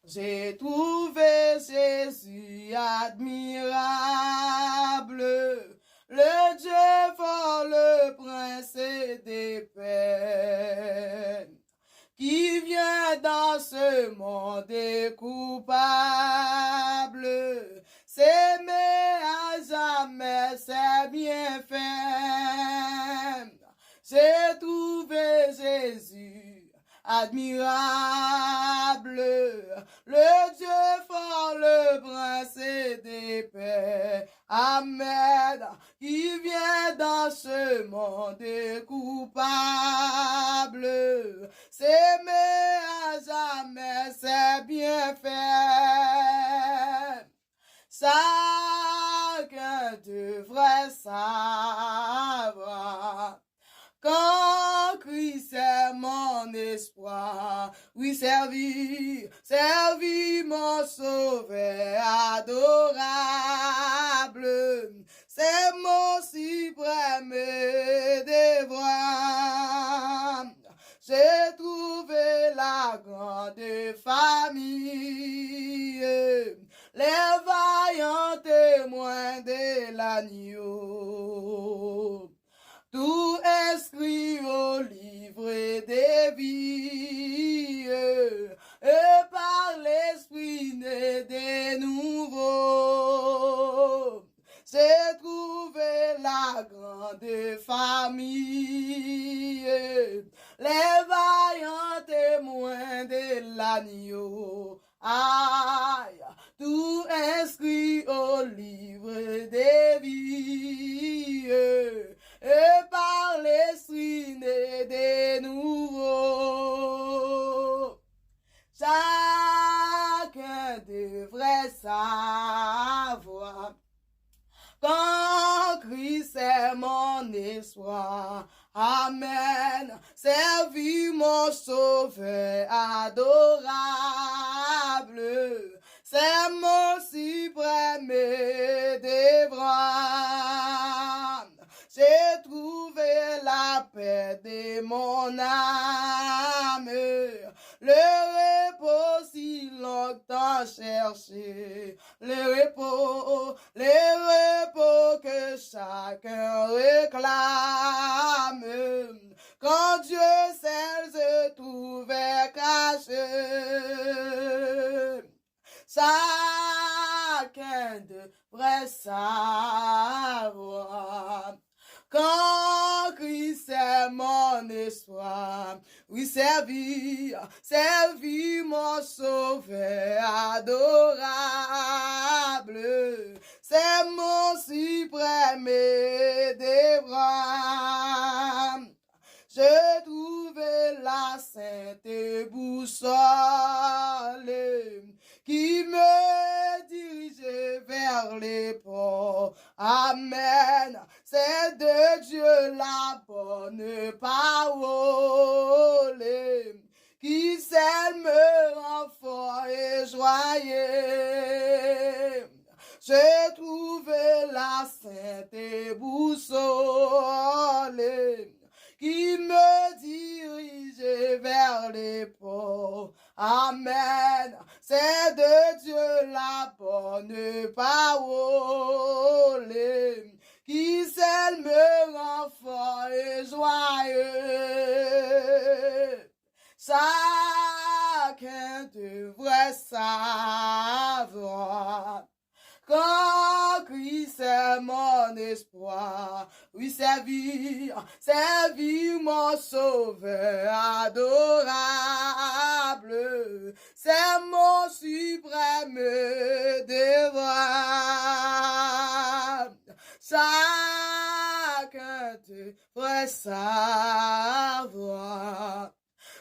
J'ai trouvé Jésus admirable, le Dieu fort, le prince des peines, qui vient dans ce monde coupable, s'aimer à jamais ses bienfaits. J'ai trouvé Jésus admirable, le Dieu fort, le prince des paix, Amen, qui vient dans ce monde coupable, s'aimer à jamais ses bienfaits. Chacun devrait savoir quand Christ est mon espoir, oui, servi mon sauveur adorable, c'est mon suprême devoir. J'ai trouvé la grande famille, les vaillants témoins de l'agneau, tout inscrit au livre des vies, et par l'esprit né de nouveau. J'ai trouvé la grande famille, les vaillants témoins de l'agneau. Aïe, tout inscrit au livre des vies, et par l'esprit né de nouveau. Chacun devrait savoir quand Christ est mon espoir, Amen, servi mon sauveur adorable, c'est mon suprême devoir. J'ai trouvé la paix de mon âme, le repos si longtemps cherché, le repos que chacun réclame, quand Dieu seul se trouvait caché. Chacun devrait savoir quand Christ est mon espoir, oui, servi mon sauveur adorable, c'est mon suprême devoir. Je trouvais la sainte boussole qui me dirigeait vers les ports. Amen. C'est de Dieu la bonne parole qui seul me rend fort et joyeux. J'ai trouvé la sainte boussole qui me dirige vers les ports. Amen. C'est de Dieu la bonne parole qui seul me rend fort et joyeux. Chacun devrait savoir quand Christ est mon espoir, oui, servir mon sauveur adorable, c'est mon suprême devoir. Chacun devrait savoir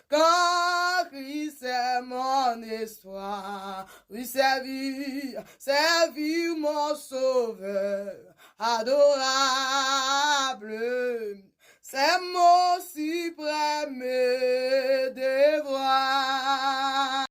quand Christ est mon espoir, oui, servir mon sauveur adorable, c'est mon suprême devoir.